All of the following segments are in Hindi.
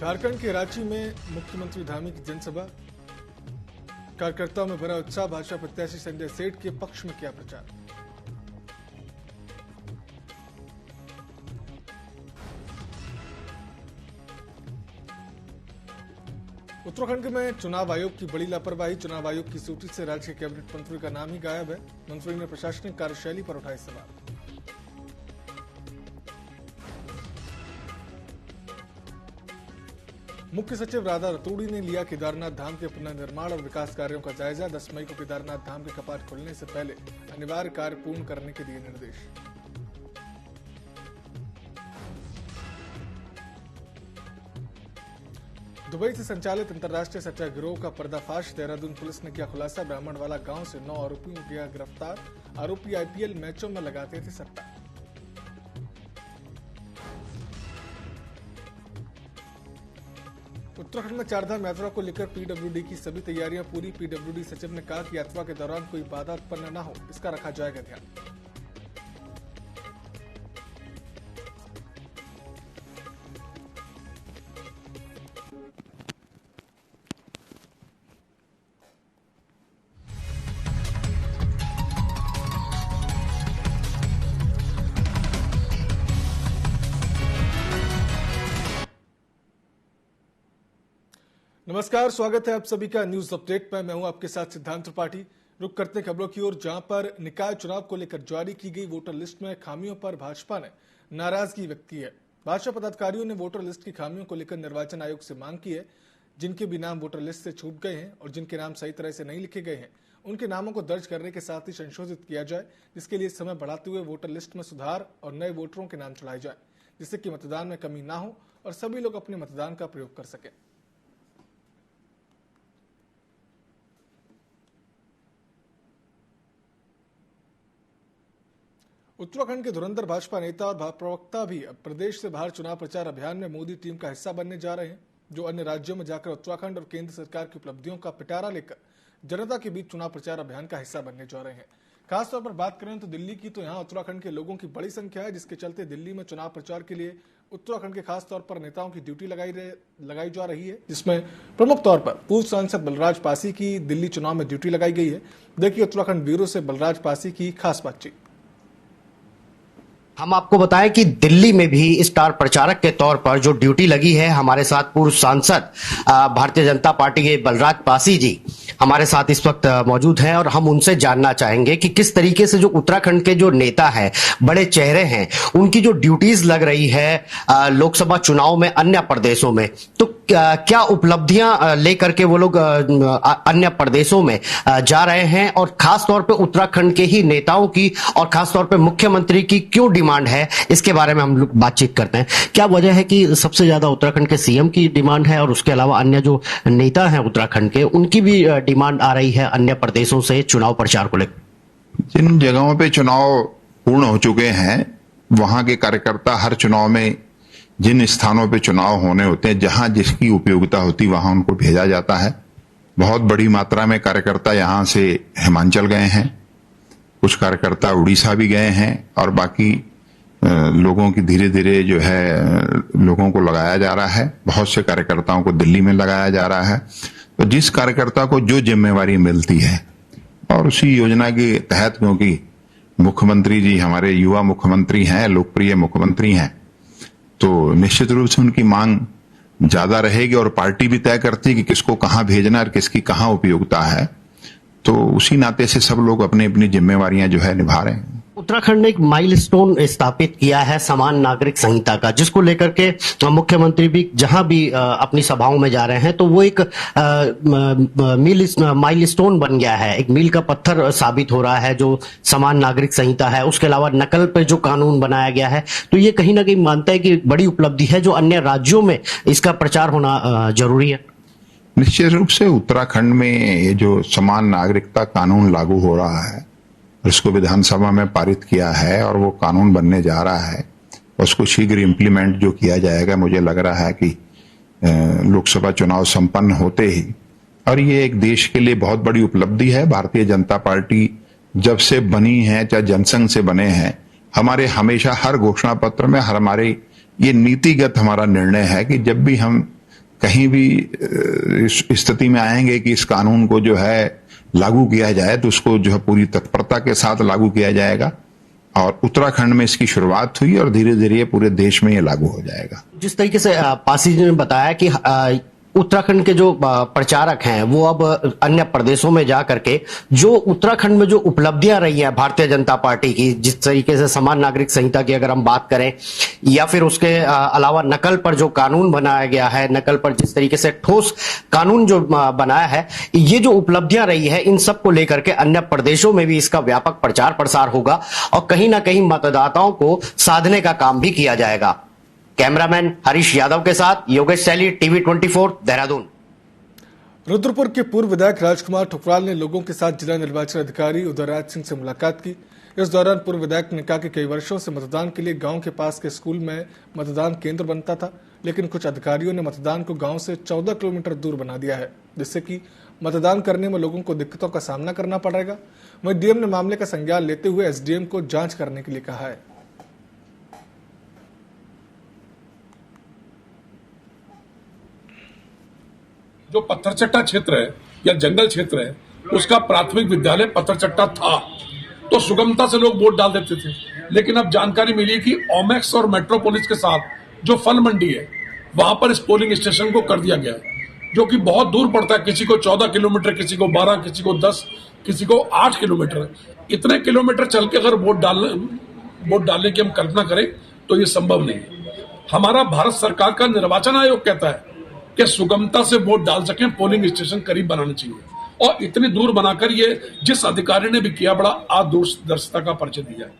झारखंड के रांची में मुख्यमंत्री धामी की जनसभा, कार्यकर्ताओं में भरा उत्साह। भाजपा प्रत्याशी संजय सेठ के पक्ष में किया प्रचार। उत्तराखंड में चुनाव आयोग की बड़ी लापरवाही। चुनाव आयोग की सूची से राज्य के कैबिनेट मंत्री का नाम ही गायब है। मंत्री ने प्रशासनिक कार्यशैली पर उठाए सवाल। मुख्य सचिव राधा रतूड़ी ने लिया केदारनाथ धाम के पुनर्निर्माण और विकास कार्यों का जायजा। 10 मई को केदारनाथ धाम के कपाट खुलने से पहले अनिवार्य कार्य पूर्ण करने के दिए निर्देश। दुबई से संचालित अंतर्राष्ट्रीय सत्याग्रह का पर्दाफाश। देहरादून पुलिस ने किया खुलासा। ब्राह्मणवाला गांव से 9 आरोपियों को किया गिरफ्तार। आरोपी आईपीएल मैचों में लगाते थे सट्टा। उत्तराखंड में चारधाम यात्रा को लेकर पीडब्ल्यूडी की सभी तैयारियां पूरी। पीडब्ल्यूडी सचिव ने कहा कि यात्रा के दौरान कोई बाधा उत्पन्न न हो, इसका रखा जाएगा ध्यान। नमस्कार, स्वागत है आप सभी का न्यूज अपडेट में। मैं हूं आपके साथ सिद्धांत त्रिपाठी। रुक करते खबरों की ओर, जहां पर निकाय चुनाव को लेकर जारी की गई वोटर लिस्ट में खामियों पर भाजपा ने नाराजगी व्यक्त की है। भाजपा पदाधिकारियों ने वोटर लिस्ट की खामियों को लेकर निर्वाचन आयोग से मांग की है। जिनके भी नाम वोटर लिस्ट से छूट गए हैं और जिनके नाम सही तरह से नहीं लिखे गए हैं, उनके नामों को दर्ज करने के साथ ही संशोधित किया जाए, जिसके लिए समय बढ़ाते हुए वोटर लिस्ट में सुधार और नए वोटरों के नाम चढ़ाए जाए, जिससे कि मतदान में कमी ना हो और सभी लोग अपने मतदान का प्रयोग कर सकें। उत्तराखंड के धुरंधर भाजपा नेता और प्रवक्ता भी अब प्रदेश से बाहर चुनाव प्रचार अभियान में मोदी टीम का हिस्सा बनने जा रहे हैं, जो अन्य राज्यों में जाकर उत्तराखंड और केंद्र सरकार की उपलब्धियों का पिटारा लेकर जनता के बीच चुनाव प्रचार अभियान का हिस्सा बनने जा रहे हैं। खासतौर पर बात करें तो दिल्ली की, तो यहाँ उत्तराखंड के लोगों की बड़ी संख्या है, जिसके चलते दिल्ली में चुनाव प्रचार के लिए उत्तराखंड के खासतौर पर नेताओं की ड्यूटी लगाई जा रही है, जिसमें प्रमुख तौर पर पूर्व सांसद बलराज पासी की दिल्ली चुनाव में ड्यूटी लगाई गई है। देखिए उत्तराखंड ब्यूरो से बलराज पासी की खास बातचीत। हम आपको बताएं कि दिल्ली में भी स्टार प्रचारक के तौर पर जो ड्यूटी लगी है, हमारे साथ पूर्व सांसद भारतीय जनता पार्टी के बलराज पासी जी हमारे साथ इस वक्त मौजूद हैं और हम उनसे जानना चाहेंगे कि किस तरीके से जो उत्तराखंड के जो नेता हैं, बड़े चेहरे हैं, उनकी जो ड्यूटीज लग रही है लोकसभा चुनाव में अन्य प्रदेशों में, तो क्या उपलब्धियां लेकर के वो लोग अन्य प्रदेशों में जा रहे हैं और खासतौर पर उत्तराखंड के ही नेताओं की और खासतौर पर मुख्यमंत्री की क्यों डिमांड है, इसके बारे में हम लोग बातचीत करते हैं। क्या वजह है कि सबसे ज्यादा उत्तराखंड के सीएम की डिमांड है और उसके अलावा अन्य जो नेता हैं उत्तराखंड के, उनकी भी डिमांड आ रही है अन्य प्रदेशों से चुनाव प्रचार को लेकर? जिन जगहों पे चुनाव पूर्ण हो चुके हैं, वहां के कार्यकर्ता हर चुनाव में जिन स्थानों पे चुनाव होने होते हैं, जहां जिसकी उपयोगिता होती, वहां उनको भेजा जाता है। बहुत बड़ी मात्रा में कार्यकर्ता यहां से हिमाचल गए हैं, कुछ कार्यकर्ता उड़ीसा भी गए हैं और बाकी लोगों की धीरे धीरे जो है लोगों को लगाया जा रहा है। बहुत से कार्यकर्ताओं को दिल्ली में लगाया जा रहा है। तो जिस कार्यकर्ता को जो जिम्मेवारी मिलती है और उसी योजना के तहत, क्योंकि मुख्यमंत्री जी हमारे युवा मुख्यमंत्री हैं, लोकप्रिय मुख्यमंत्री हैं, तो निश्चित रूप से उनकी मांग ज्यादा रहेगी और पार्टी भी तय करती है कि किसको कहां भेजना और किसकी कहां उपयोगिता है। तो उसी नाते से सब लोग अपनी अपनी जिम्मेवारियां जो है निभा रहे हैं। उत्तराखंड ने एक माइलस्टोन स्थापित किया है समान नागरिक संहिता का, जिसको लेकर के मुख्यमंत्री भी जहां भी अपनी सभाओं में जा रहे हैं, तो वो एक माइलस्टोन बन गया है, एक मील का पत्थर साबित हो रहा है जो समान नागरिक संहिता है। उसके अलावा नकल पे जो कानून बनाया गया है, तो ये कहीं ना कहीं मानता है कि बड़ी उपलब्धि है जो अन्य राज्यों में इसका प्रचार होना जरूरी है। निश्चित रूप से उत्तराखंड में ये जो समान नागरिकता कानून लागू हो रहा है, उसको विधानसभा में पारित किया है और वो कानून बनने जा रहा है, उसको शीघ्र इम्प्लीमेंट जो किया जाएगा, मुझे लग रहा है कि लोकसभा चुनाव संपन्न होते ही, और ये एक देश के लिए बहुत बड़ी उपलब्धि है। भारतीय जनता पार्टी जब से बनी है, चाहे जनसंघ से बने हैं, हमारे हमेशा हर घोषणा पत्र में हमारे ये नीतिगत हमारा निर्णय है कि जब भी हम कहीं भी इस स्थिति में आएंगे कि इस कानून को जो है लागू किया जाए तो उसको जो है पूरी तत्परता के साथ लागू किया जाएगा। और उत्तराखंड में इसकी शुरुआत हुई और धीरे धीरे पूरे देश में ये लागू हो जाएगा। जिस तरीके से पासी जी ने बताया कि उत्तराखंड के जो प्रचारक हैं वो अब अन्य प्रदेशों में जा करके जो उत्तराखंड में जो उपलब्धियां रही हैं भारतीय जनता पार्टी की, जिस तरीके से समान नागरिक संहिता की अगर हम बात करें या फिर उसके अलावा नकल पर जो कानून बनाया गया है, नकल पर जिस तरीके से ठोस कानून जो बनाया है, ये जो उपलब्धियां रही है इन सब को लेकर के अन्य प्रदेशों में भी इसका व्यापक प्रचार प्रसार होगा और कहीं ना कहीं मतदाताओं को साधने का काम भी किया जाएगा। कैमरामैन हरीश यादव के साथ योगेश सैली, टीवी 24 देहरादून। रुद्रपुर के पूर्व विधायक राजकुमार ठुकराल ने लोगों के साथ जिला निर्वाचन अधिकारी उदयराज सिंह से मुलाकात की। इस दौरान पूर्व विधायक ने कहा कि कई वर्षों से मतदान के लिए गांव के पास के स्कूल में मतदान केंद्र बनता था, लेकिन कुछ अधिकारियों ने मतदान को गांव से 14 किलोमीटर दूर बना दिया है, जिससे कि मतदान करने में लोगों को दिक्कतों का सामना करना पड़ेगा। वहीं डीएम ने मामले का संज्ञान लेते हुए एसडीएम को जांच करने के लिए कहा है। जो पत्थरचट्टा क्षेत्र है या जंगल क्षेत्र है, उसका प्राथमिक विद्यालय पत्थरचट्टा था, तो सुगमता से लोग वोट डाल देते थे। लेकिन अब जानकारी मिली कि ओमेक्स और मेट्रोपोलिस के साथ जो फल मंडी है, वहां पर इस पोलिंग स्टेशन को कर दिया गया है, जो कि बहुत दूर पड़ता है। किसी को 14 किलोमीटर, किसी को 12, किसी को 10, किसी को 8 किलोमीटर। इतने किलोमीटर चल के अगर वोट डालने की हम कल्पना करें तो ये संभव नहीं है। हमारा भारत सरकार का निर्वाचन आयोग कहता है कि सुगमता से वोट डाल सकें, पोलिंग स्टेशन करीब बनाने चाहिए, और इतनी दूर बनाकर ये जिस अधिकारी ने भी किया, बड़ा दूरदर्शिता का परिचय दिया है।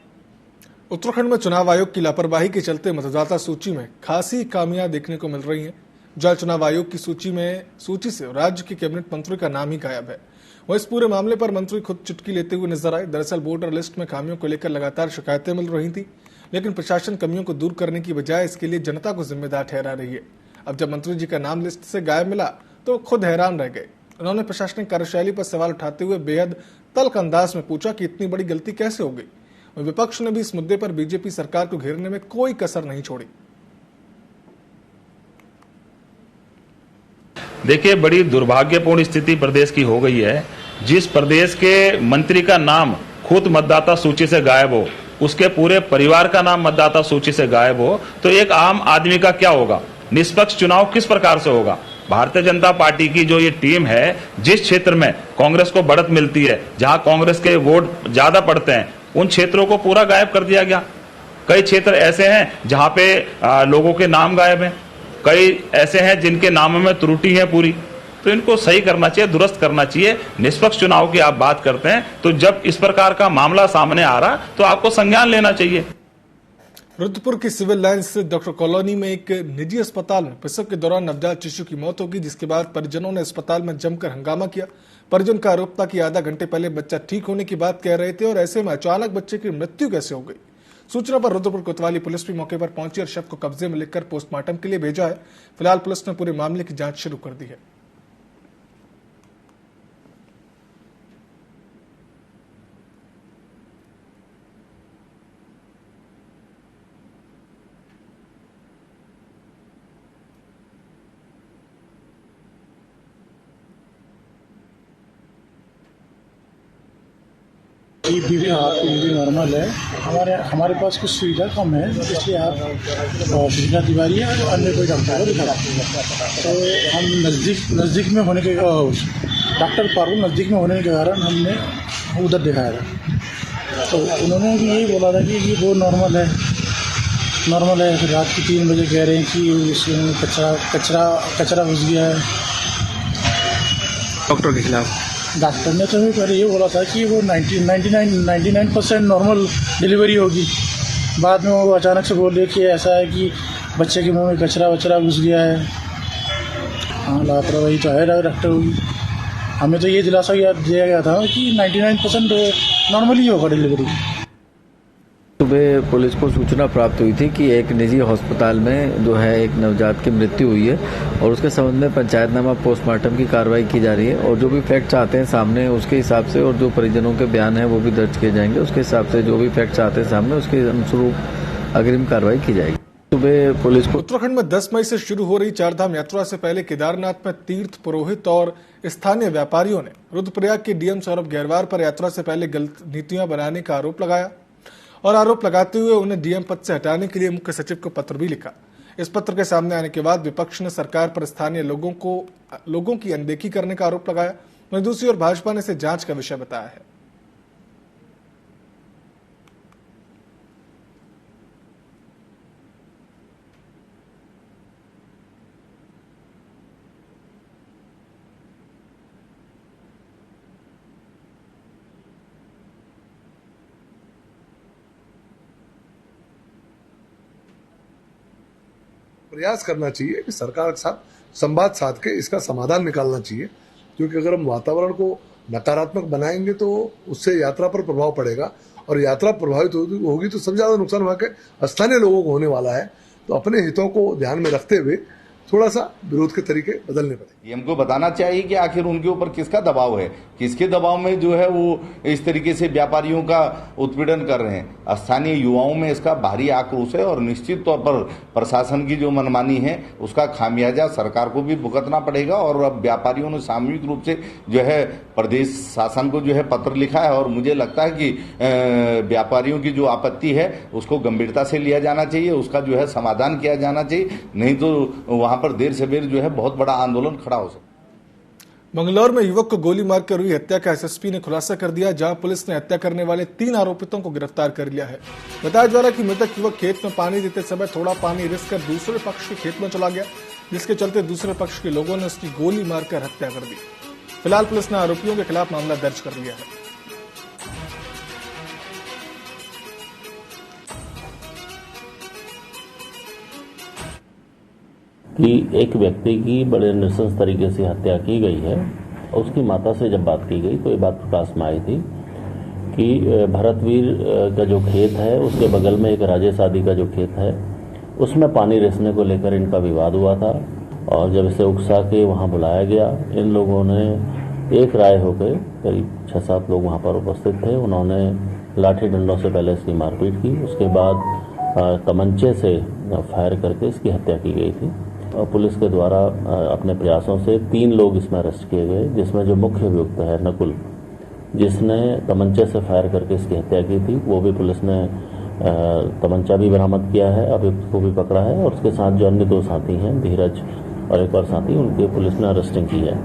उत्तराखंड में चुनाव आयोग की लापरवाही के चलते मतदाता सूची में खासी खामियां देखने को मिल रही हैं। जल चुनाव आयोग की सूची से राज्य के कैबिनेट मंत्री का नाम ही गायब है। वह इस पूरे मामले पर मंत्री खुद चुटकी लेते हुए नजर आए। दरअसल वोटर लिस्ट में खामियों को लेकर लगातार शिकायतें मिल रही थी, लेकिन प्रशासन कमियों को दूर करने की बजाय इसके लिए जनता को जिम्मेदार ठहरा रही है। अब जब मंत्री जी का नाम लिस्ट से गायब मिला तो खुद हैरान रह गए। उन्होंने प्रशासनिक कार्यशैली पर सवाल उठाते हुए बेहद तल्ख अंदाज में पूछा कि इतनी बड़ी गलती कैसे हो गई। विपक्ष ने भी इस मुद्दे पर बीजेपी सरकार को घेरने में कोई कसर नहीं छोड़ी। देखिए, बड़ी दुर्भाग्यपूर्ण स्थिति प्रदेश की हो गई है। जिस प्रदेश के मंत्री का नाम खुद मतदाता सूची से गायब हो, उसके पूरे परिवार का नाम मतदाता सूची से गायब हो, तो एक आम आदमी का क्या होगा? निष्पक्ष चुनाव किस प्रकार से होगा? भारतीय जनता पार्टी की जो ये टीम है, जिस क्षेत्र में कांग्रेस को बढ़त मिलती है, जहां कांग्रेस के वोट ज्यादा पड़ते हैं, उन क्षेत्रों को पूरा गायब कर दिया गया। कई क्षेत्र ऐसे हैं जहां पे लोगों के नाम गायब हैं, कई ऐसे हैं जिनके नामों में त्रुटि है पूरी। तो इनको सही करना चाहिए, दुरुस्त करना चाहिए। निष्पक्ष चुनाव की आप बात करते हैं, तो जब इस प्रकार का मामला सामने आ रहा तो आपको संज्ञान लेना चाहिए। रुद्रपुर की सिविल लाइन स्थित डॉक्टर कॉलोनी में एक निजी अस्पताल में प्रसव के दौरान नवजात शिशु की मौत होगी, जिसके बाद परिजनों ने अस्पताल में जमकर हंगामा किया। परिजन का आरोप था कि आधा घंटे पहले बच्चा ठीक होने की बात कह रहे थे और ऐसे में अचानक बच्चे की मृत्यु कैसे हो गई। सूचना पर रुद्रपुर कोतवाली पुलिस भी मौके पर पहुंची और शव को कब्जे में लेकर पोस्टमार्टम के लिए भेजा है। फिलहाल पुलिस ने पूरे मामले की जांच शुरू कर दी है। ये नॉर्मल है। हमारे पास कुछ सुविधा कम है, इसलिए आप सुविधा दिवाली है और अन्य कोई डॉक्टर को दिखा। तो हम नज़दीक में होने के डॉक्टर पार्वल नज़दीक में होने के कारण हमने उधर दिखाया था। तो उन्होंने भी यही बोला था कि ये वो नॉर्मल है। फिर रात के 3 बजे कह रहे हैं कि उसमें कचरा घुस गया है। डॉक्टर के खिलाफ डॉक्टर ने तो भी पहले ये बोला था कि वो 99% नॉर्मल डिलीवरी होगी। बाद में वो अचानक से बोल रहे कि ऐसा है कि बच्चे के मुंह में कचरा घुस गया है। हाँ, लापरवाही तो है डॉक्टर होगी। हमें तो ये दिलासा दिया गया था कि 99% नॉर्मल ही होगा डिलीवरी। सुबह पुलिस को सूचना प्राप्त हुई थी कि एक निजी अस्पताल में जो है एक नवजात की मृत्यु हुई है और उसके संबंध में पंचायतनामा पोस्टमार्टम की कार्रवाई की जा रही है और जो भी फैक्ट्स आते हैं सामने उसके हिसाब से और जो परिजनों के बयान है वो भी दर्ज किए जाएंगे। उसके हिसाब से जो भी फैक्ट्स आते हैं सामने उसके अनुरूप अग्रिम कार्रवाई की जाएगी। सुबह पुलिस को उत्तराखंड में 10 मई से शुरू हो रही चारधाम यात्रा से पहले केदारनाथ में तीर्थ पुरोहित और स्थानीय व्यापारियों ने रुद्रप्रयाग के डीएम सौरभ गहरवार पर यात्रा से पहले गलत नीतियां बनाने का आरोप लगाया और आरोप लगाते हुए उन्हें डीएम पद से हटाने के लिए मुख्य सचिव को पत्र भी लिखा। इस पत्र के सामने आने के बाद विपक्ष ने सरकार पर स्थानीय लोगों की अनदेखी करने का आरोप लगाया। वहीं दूसरी ओर भाजपा ने इसे जांच का विषय बताया है। प्रयास करना चाहिए कि सरकार के साथ संवाद साध के इसका समाधान निकालना चाहिए, क्योंकि अगर हम वातावरण को नकारात्मक बनाएंगे तो उससे यात्रा पर प्रभाव पड़ेगा और यात्रा प्रभावित होगी तो सबसे ज्यादा नुकसान वहां के स्थानीय लोगों को होने वाला है। तो अपने हितों को ध्यान में रखते हुए थोड़ा सा विरोध के तरीके बदलने पड़े। हमको बताना चाहिए कि आखिर उनके ऊपर किसका दबाव है, किसके दबाव में जो है वो इस तरीके से व्यापारियों का उत्पीड़न कर रहे हैं। स्थानीय युवाओं में इसका भारी आक्रोश है और निश्चित तौर पर प्रशासन की जो मनमानी है उसका खामियाजा सरकार को भी भुगतना पड़ेगा। और अब व्यापारियों ने सामूहिक रूप से जो है प्रदेश शासन को जो है पत्र लिखा है और मुझे लगता है कि व्यापारियों की जो आपत्ति है उसको गंभीरता से लिया जाना चाहिए, उसका जो है समाधान किया जाना चाहिए, नहीं तो वहां पर देर से बेर जो है बहुत बड़ा आंदोलन खड़ा हो सकता। मंगलौर में युवक को गोली मारकर हुई हत्या का एसएसपी ने खुलासा कर दिया, जहां पुलिस ने हत्या करने वाले 3 आरोपितों को गिरफ्तार कर लिया है। बताया जा रहा है कि मृतक युवक खेत में पानी देते समय थोड़ा पानी रिस कर दूसरे पक्ष के खेत में चला गया, जिसके चलते दूसरे पक्ष के लोगों ने उसकी गोली मारकर हत्या कर दी। फिलहाल पुलिस ने आरोपियों के खिलाफ मामला दर्ज कर लिया है। कि एक व्यक्ति की बड़े नृशंस तरीके से हत्या की गई है। उसकी माता से जब बात की गई तो ये बात प्रकाश में आई थी कि भरतवीर का जो खेत है उसके बगल में एक राजेश आदि का जो खेत है उसमें पानी रिसने को लेकर इनका विवाद हुआ था और जब इसे उकसा के वहां बुलाया गया, इन लोगों ने एक राय होकर करीब 6-7 लोग वहां पर उपस्थित थे। उन्होंने लाठी डंडों से पहले इसकी मारपीट की, उसके बाद तमंचे से फायर करके इसकी हत्या की गई थी। और पुलिस के द्वारा अपने प्रयासों से 3 लोग इसमें अरेस्ट किए गए, जिसमें जो मुख्य अभियुक्त है नकुल, जिसने तमंचे से फायर करके इसकी हत्या की थी, वो भी पुलिस ने तमंचा भी बरामद किया है, अभियुक्त को भी पकड़ा है। और उसके साथ जो अन्य 2 साथी हैं, धीरज और एक और साथी, उनकी पुलिस ने अरेस्टिंग की है।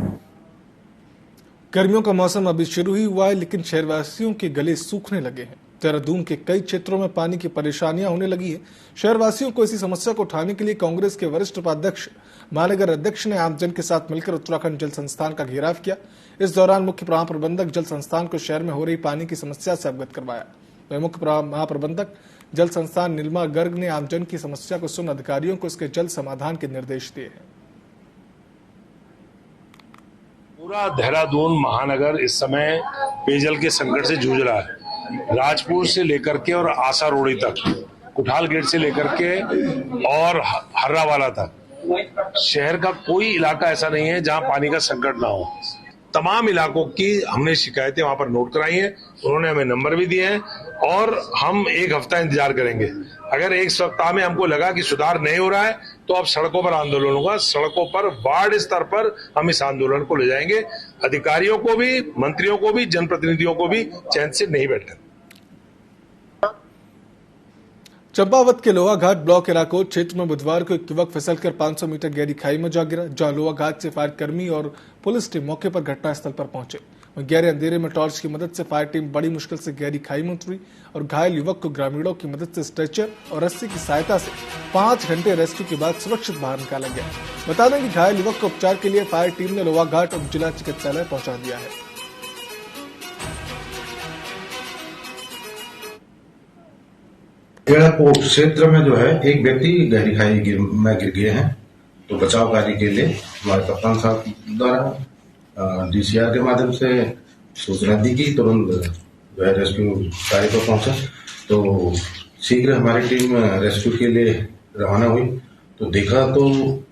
गर्मियों का मौसम अभी शुरू ही हुआ है, लेकिन शहरवासियों के गले सूखने लगे हैं। देहरादून के कई क्षेत्रों में पानी की परेशानियां होने लगी है। शहरवासियों को इसी समस्या को उठाने के लिए कांग्रेस के वरिष्ठ उपाध्यक्ष महानगर अध्यक्ष ने आमजन के साथ मिलकर उत्तराखंड जल संस्थान का घेराव किया। इस दौरान मुख्य महाप्रबंधक जल संस्थान को शहर में हो रही पानी की समस्या से अवगत करवाया। वहीं मुख्य महाप्रबंधक जल संस्थान नीलिमा गर्ग ने आमजन की समस्या को सुन अधिकारियों को इसके जल्द समाधान के निर्देश दिए हैं। पूरा देहरादून महानगर इस समय पेयजल के संकट से जूझ रहा है। राजपुर से लेकर के और आशा रोड़ी तक, कुठाल गेट से लेकर के और हर्रावाला तक शहर का कोई इलाका ऐसा नहीं है जहां पानी का संकट ना हो। तमाम इलाकों की हमने शिकायतें वहां पर नोट कराई हैं, उन्होंने हमें नंबर भी दिए हैं और हम 1 हफ्ता इंतजार करेंगे। अगर 1 सप्ताह में हमको लगा कि सुधार नहीं हो रहा है तो अब सड़कों पर आंदोलन होगा। सड़कों पर वार्ड स्तर पर हम इस आंदोलन को ले जाएंगे। अधिकारियों को भी, मंत्रियों को भी, जनप्रतिनिधियों को भी चैन से नहीं बैठने। चंपावत के लोहा घाट ब्लॉक इलाकोट क्षेत्र में बुधवार को एक युवक फिसलकर 500 मीटर गहरी खाई में जा गिरा, जहां लोहा घाट से फायर कर्मी और पुलिस टीम मौके पर घटनास्थल पर पहुंचे। गहरे अंधेरे में टॉर्च की मदद से फायर टीम बड़ी मुश्किल से गहरी खाई में उतरी और घायल युवक को ग्रामीणों की मदद से स्ट्रेचर और रस्सी की सहायता से 5 घंटे रेस्क्यू के बाद सुरक्षित बाहर निकाला गया। बता दें कि घायल युवक को उपचार के लिए फायर टीम ने लोहा घाट उप जिला चिकित्सालय पहुंचा दिया है। एयरपोर्ट क्षेत्र में जो है एक व्यक्ति गहरी खाई में गिर गए हैं, तो बचाव कार्य के लिए हमारे कप्तान साहब द्वारा डीसीआर के माध्यम से सूचना दी गई, तुरंत जो है रेस्क्यू कार्य पर पहुंचा। तो शीघ्र हमारी टीम रेस्क्यू के लिए रवाना हुई तो देखा तो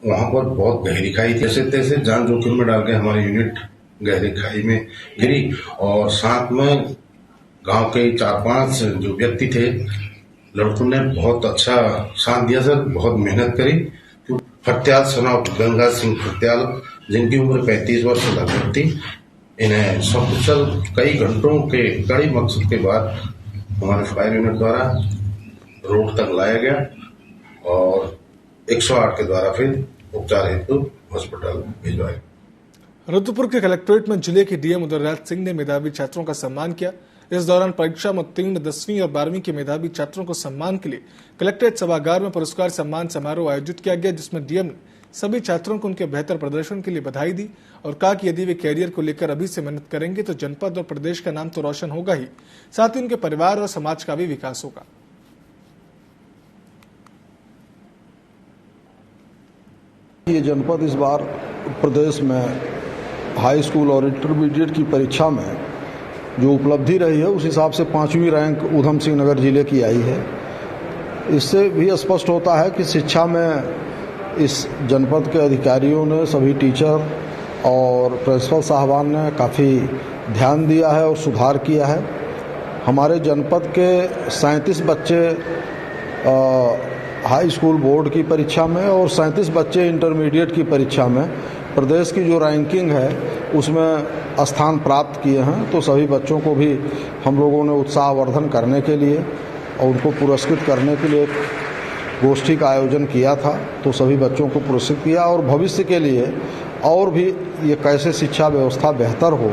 वहां पर बहुत गहरी खाई थी। जैसे तैसे जान जोखिम में डाल के हमारी यूनिट गहरी खाई में गिरी और साथ में गांव के 4-5 जो व्यक्ति थे लड़कों ने बहुत अच्छा साथ दिया सर, बहुत मेहनत करी। फत्याल सनाव गंगा सिंह फत्याल, जिनकी उम्र 35 वर्ष लगभग थी, इन्हें सकुशल कई घंटों के कड़ी मकसद के बाद हमारे फायर यूनिट द्वारा रोड तक लाया गया और 108 के द्वारा फिर उपचार हेतु हॉस्पिटल भिजवाया। रुद्रपुर के कलेक्ट्रेट में जिले के डीएम उदयराज सिंह ने मेधावी छात्रों का सम्मान किया। इस दौरान परीक्षा में उत्तीर्ण 10वीं और 12वीं के मेधावी छात्रों को सम्मान के लिए कलेक्ट्रेट सभागार में पुरस्कार सम्मान समारोह आयोजित किया गया, जिसमें डीएम ने सभी छात्रों को उनके बेहतर प्रदर्शन के लिए बधाई दी और कहा कि यदि वे कैरियर को लेकर अभी से मेहनत करेंगे तो जनपद और प्रदेश का नाम तो रोशन होगा ही, साथ ही उनके परिवार और समाज का भी विकास होगा। ये जनपद इस बार प्रदेश में हाई स्कूल और इंटरमीडिएट की परीक्षा में जो उपलब्धि रही है उस हिसाब से 5वीं रैंक ऊधम सिंह नगर जिले की आई है। इससे भी स्पष्ट होता है कि शिक्षा में इस जनपद के अधिकारियों ने, सभी टीचर और प्रिंसिपल साहबान ने काफ़ी ध्यान दिया है और सुधार किया है। हमारे जनपद के 37 बच्चे हाई स्कूल बोर्ड की परीक्षा में और 37 बच्चे इंटरमीडिएट की परीक्षा में प्रदेश की जो रैंकिंग है उसमें स्थान प्राप्त किए हैं। तो सभी बच्चों को भी हम लोगों ने उत्साहवर्धन करने के लिए और उनको पुरस्कृत करने के लिए गोष्ठी का आयोजन किया था। तो सभी बच्चों को पुरस्कृत किया और भविष्य के लिए और भी ये कैसे शिक्षा व्यवस्था बेहतर हो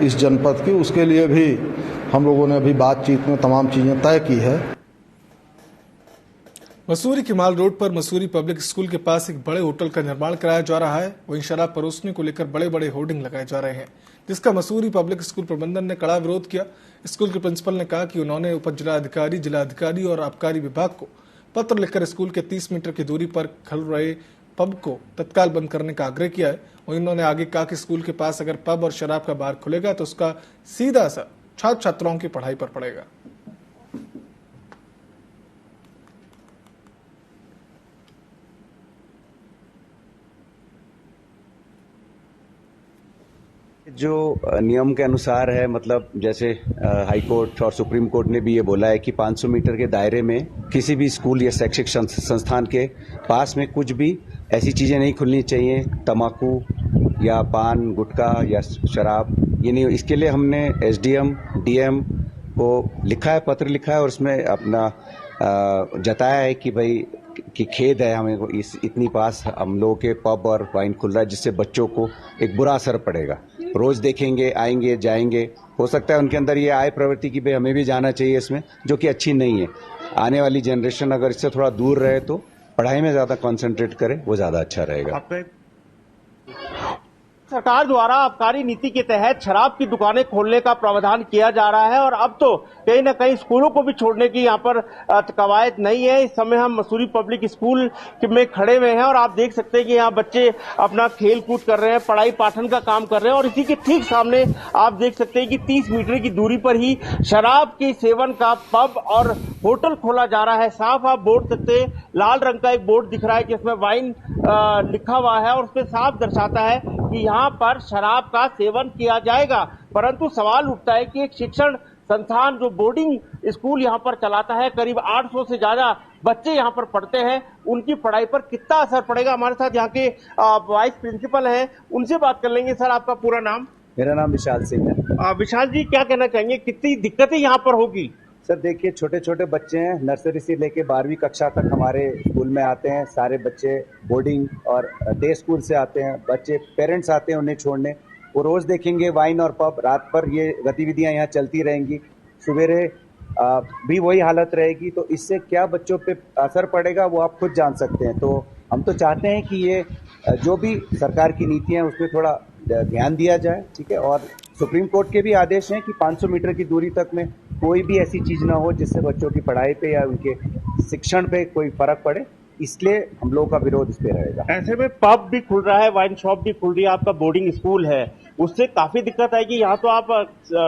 इस जनपद की, उसके लिए भी हम लोगों ने अभी बातचीत में तमाम चीज़ें तय की है। मसूरी के माल रोड पर मसूरी पब्लिक स्कूल के पास एक बड़े होटल का निर्माण कराया जा रहा है। वहीं शराब परोसने को लेकर बड़े बड़े होर्डिंग लगाए जा रहे हैं, जिसका मसूरी पब्लिक स्कूल प्रबंधन ने कड़ा विरोध किया। स्कूल के प्रिंसिपल ने कहा कि उन्होंने उप जिलाधिकारी, जिलाधिकारी और आबकारी विभाग को पत्र लिखकर स्कूल के 30 मीटर की दूरी पर खुल रहे पब को तत्काल बंद करने का आग्रह किया है। वहीं उन्होंने आगे कहा कि स्कूल के पास अगर पब और शराब का बार खुलेगा तो उसका सीधा असर छात्र छात्राओं की पढ़ाई पर पड़ेगा। जो नियम के अनुसार है, मतलब जैसे हाई कोर्ट और सुप्रीम कोर्ट ने भी ये बोला है कि 500 मीटर के दायरे में किसी भी स्कूल या शैक्षिक संस्थान के पास में कुछ भी ऐसी चीज़ें नहीं खुलनी चाहिए, तम्बाकू या पान गुटखा या शराब, ये नहीं। इसके लिए हमने एसडीएम डीएम को लिखा है, पत्र लिखा है और उसमें अपना जताया है कि भाई कि खेद है हमें इस इतनी पास हम लोगों के पब और वाइन खुल रहा है, जिससे बच्चों को एक बुरा असर पड़ेगा। रोज देखेंगे, आएंगे जाएंगे, हो सकता है उनके अंदर ये आए प्रवृत्ति की भाई हमें भी जाना चाहिए इसमें, जो कि अच्छी नहीं है। आने वाली जनरेशन अगर इससे थोड़ा दूर रहे तो पढ़ाई में ज्यादा कंसंट्रेट करे, वो ज्यादा अच्छा रहेगा। सरकार द्वारा आबकारी नीति के तहत शराब की दुकानें खोलने का प्रावधान किया जा रहा है और अब तो कहीं न कहीं स्कूलों को भी छोड़ने की यहाँ पर कवायद नहीं है। इस समय हम मसूरी पब्लिक स्कूल में खड़े हुए हैं और आप देख सकते हैं कि यहाँ बच्चे अपना खेल कूद कर रहे हैं, पढ़ाई पाठन का काम कर रहे हैं और इसी के ठीक सामने आप देख सकते हैं कि 30 मीटर की दूरी पर ही शराब के सेवन का पब और होटल खोला जा रहा है। साफ आप बोर्ड सकते हैं, लाल रंग का एक बोर्ड दिख रहा है जिसमें वाइन लिखा हुआ है और उसमें साफ दर्शाता है कि यहाँ पर शराब का सेवन किया जाएगा। परंतु सवाल उठता है कि एक शिक्षण संस्थान जो बोर्डिंग स्कूल यहाँ पर चलाता है, करीब 800 से ज्यादा बच्चे यहाँ पर पढ़ते हैं, उनकी पढ़ाई पर कितना असर पड़ेगा। हमारे साथ यहाँ के वाइस प्रिंसिपल हैं, उनसे बात कर लेंगे। सर, आपका पूरा नाम? मेरा नाम विशाल सिंह है। विशाल जी, क्या कहना चाहेंगे, कितनी दिक्कतें यहाँ पर होगी? सर देखिए, छोटे छोटे बच्चे हैं, नर्सरी से लेके 12वीं कक्षा तक हमारे स्कूल में आते हैं। सारे बच्चे बोर्डिंग और डे स्कूल से आते हैं, बच्चे पेरेंट्स आते हैं उन्हें छोड़ने। वो रोज देखेंगे वाइन और पब, रात पर ये गतिविधियां यहाँ चलती रहेंगी, सवेरे भी वही हालत रहेगी। तो इससे क्या बच्चों पे असर पड़ेगा वो आप खुद जान सकते हैं। तो हम तो चाहते हैं कि ये जो भी सरकार की नीतियां उसमें थोड़ा ध्यान दिया जाए, ठीक है। और सुप्रीम कोर्ट के भी आदेश हैं कि 500 मीटर की दूरी तक में कोई भी ऐसी चीज ना हो जिससे बच्चों की पढ़ाई पे या उनके शिक्षण पे कोई फर्क पड़े, इसलिए हम लोगों का विरोध इस पे रहेगा। ऐसे में पब भी खुल रहा है, वाइन शॉप भी खुल रही है, आपका बोर्डिंग स्कूल है, उससे काफी दिक्कत आएगी। यहाँ तो आप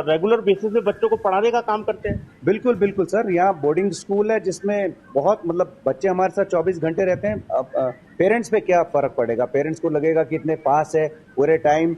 रेगुलर बेसिस पे बच्चों को पढ़ाने का काम करते हैं। बिल्कुल बिल्कुल सर, यहाँ बोर्डिंग स्कूल है जिसमें बहुत मतलब बच्चे हमारे साथ 24 घंटे रहते हैं। अब पेरेंट्स पे क्या फर्क पड़ेगा, पेरेंट्स को लगेगा कि इतने पास है, पूरे टाइम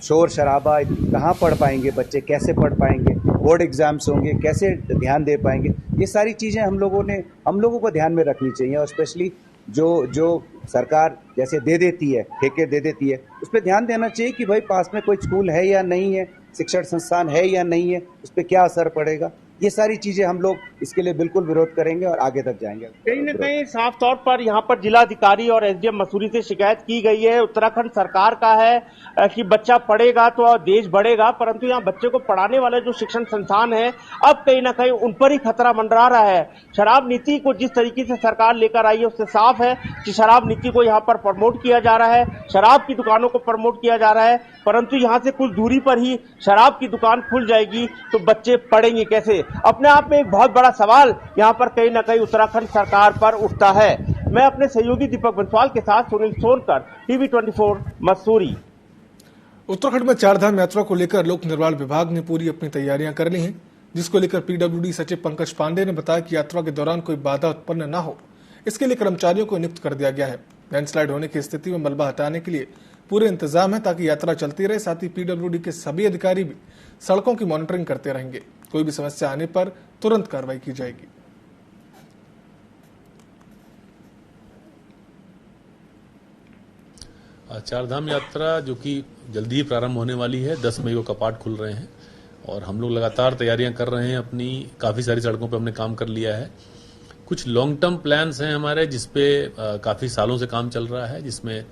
शोर शराबा, कहाँ पढ़ पाएंगे बच्चे, कैसे पढ़ पाएंगे, बोर्ड एग्जाम्स होंगे, कैसे ध्यान दे पाएंगे। ये सारी चीजें हम लोगों को ध्यान में रखनी चाहिए, और स्पेशली जो सरकार जैसे दे देती है, ठेके दे देती है, उस पर ध्यान देना चाहिए कि भाई पास में कोई स्कूल है या नहीं है, शिक्षण संस्थान है या नहीं है, उस पर क्या असर पड़ेगा। ये सारी चीजें हम लोग इसके लिए बिल्कुल विरोध करेंगे और आगे तक जाएंगे। कहीं न कहीं साफ तौर पर यहाँ पर जिलाधिकारी और एसडीएम मसूरी से शिकायत की गई है। उत्तराखंड सरकार का है कि बच्चा पढ़ेगा तो देश बढ़ेगा, परंतु यहाँ बच्चे को पढ़ाने वाले जो शिक्षण संस्थान है, अब कहीं न कहीं उन पर ही खतरा मंडरा रहा है। शराब नीति को जिस तरीके से सरकार लेकर आई है, उससे साफ है कि शराब नीति को यहाँ पर प्रमोट किया जा रहा है, शराब की दुकानों को प्रमोट किया जा रहा है, परंतु यहाँ से कुछ दूरी पर ही शराब की दुकान खुल जाएगी तो बच्चे पढ़ेंगे कैसे। अपने आप में एक बहुत बड़ा सवाल यहाँ पर कहीं न कहीं उत्तराखंड सरकार पर उठता है। मैं अपने सहयोगी दीपक बंसवाल के साथ सुनील सोनकर, टीवी 24 मसूरी। उत्तराखंड में चारधाम यात्रा को लेकर लोक निर्माण विभाग ने पूरी अपनी तैयारियां कर ली हैं, जिसको लेकर पीडब्ल्यूडी सचिव पंकज पांडे ने बताया कि यात्रा के दौरान कोई बाधा उत्पन्न न हो, इसके लिए कर्मचारियों को नियुक्त कर दिया गया है। लैंडस्लाइड होने की स्थिति में मलबा हटाने के लिए पूरे इंतजाम है ताकि यात्रा चलती रहे। साथ ही पीडब्ल्यूडी के सभी अधिकारी भी सड़कों की मॉनिटरिंग करते रहेंगे। कोई भी समस्या आने पर तुरंत कार्रवाई की जाएगी। चारधाम यात्रा जो कि जल्दी ही प्रारंभ होने वाली है, 10 मई को कपाट खुल रहे हैं और हम लोग लगातार तैयारियां कर रहे हैं अपनी। काफी सारी सड़कों पे हमने काम कर लिया है। कुछ लॉन्ग टर्म प्लान्स हैं हमारे, जिसपे काफी सालों से काम चल रहा है, जिसमें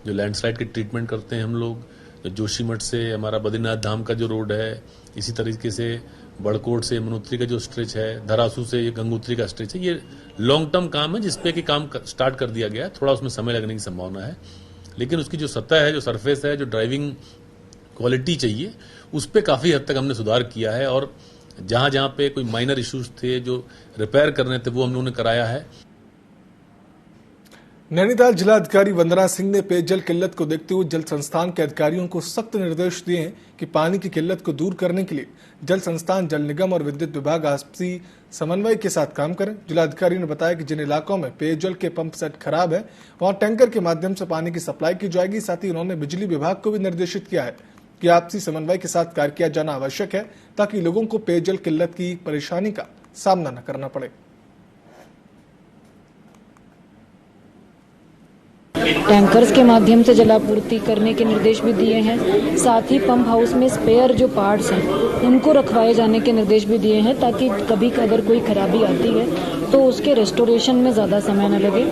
जो लैंडस्लाइड की ट्रीटमेंट करते हैं हम लोग, जो जोशीमठ से हमारा बद्रीनाथ धाम का जो रोड है, इसी तरीके से बड़कोट से यमुनोत्री का जो स्ट्रेच है, धरासू से ये गंगोत्री का स्ट्रेच है, ये लॉन्ग टर्म काम है जिसपे कि काम स्टार्ट कर दिया गया है। थोड़ा उसमें समय लगने की संभावना है, लेकिन उसकी जो सतह है, जो सरफेस है, जो ड्राइविंग क्वालिटी चाहिए, उस पर काफी हद तक हमने सुधार किया है और जहां जहां पे कोई माइनर इश्यूज थे जो रिपेयर करने थे, वो हम लोगों ने कराया है। नैनीताल जिलाधिकारी वंदना सिंह ने पेयजल किल्लत को देखते हुए जल संस्थान के अधिकारियों को सख्त निर्देश दिए हैं कि पानी की किल्लत को दूर करने के लिए जल संस्थान, जल निगम और विद्युत विभाग आपसी समन्वय के साथ काम करें। जिलाधिकारी ने बताया कि जिन इलाकों में पेयजल के पंप सेट खराब है, वहां टैंकर के माध्यम से पानी की सप्लाई की जाएगी। साथ ही उन्होंने बिजली विभाग को भी निर्देशित किया है कि आपसी समन्वय के साथ कार्य किया जाना आवश्यक है ताकि लोगों को पेयजल किल्लत की परेशानी का सामना न करना पड़े। टैंकर्स के माध्यम से जलापूर्ति करने के निर्देश भी दिए हैं। साथ ही पंप हाउस में स्पेयर जो पार्ट्स हैं उनको रखवाए जाने के निर्देश भी दिए हैं ताकि कभी अगर कोई खराबी आती है तो उसके रेस्टोरेशन में ज़्यादा समय न लगे।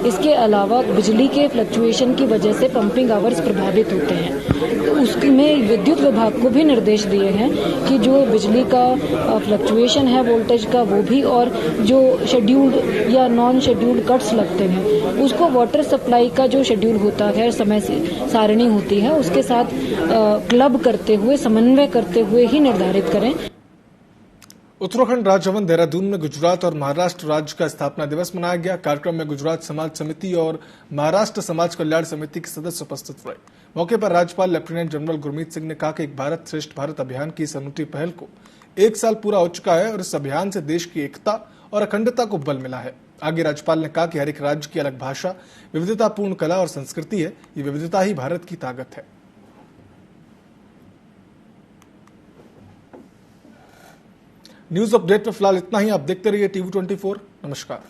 इसके अलावा बिजली के फ्लक्चुएशन की वजह से पंपिंग आवर्स प्रभावित होते हैं, तो उसमें विद्युत विभाग को भी निर्देश दिए हैं कि जो बिजली का फ्लक्चुएशन है वोल्टेज का, वो भी, और जो शेड्यूल्ड या नॉन शेड्यूल्ड कट्स लगते हैं उसको वाटर सप्लाई का जो शेड्यूल होता है, समय सारणी होती है, उसके साथ क्लब करते हुए, समन्वय करते हुए ही निर्धारित करें। उत्तराखंड राजभवन देहरादून में गुजरात और महाराष्ट्र राज्य का स्थापना दिवस मनाया गया। कार्यक्रम में गुजरात समाज समिति और महाराष्ट्र समाज कल्याण समिति के सदस्य उपस्थित रहे। मौके पर राज्यपाल लेफ्टिनेंट जनरल गुरमीत सिंह ने कहा कि एक भारत श्रेष्ठ भारत अभियान की इस अनूठी पहल को 1 साल पूरा हो चुका है और इस अभियान से देश की एकता और अखंडता को बल मिला है। आगे राज्यपाल ने कहा कि हर एक राज्य की अलग भाषा, विविधतापूर्ण कला और संस्कृति है। ये विविधता ही भारत की ताकत है। न्यूज अपडेट में फिलहाल इतना ही। आप देखते रहिए टीवी 24। नमस्कार।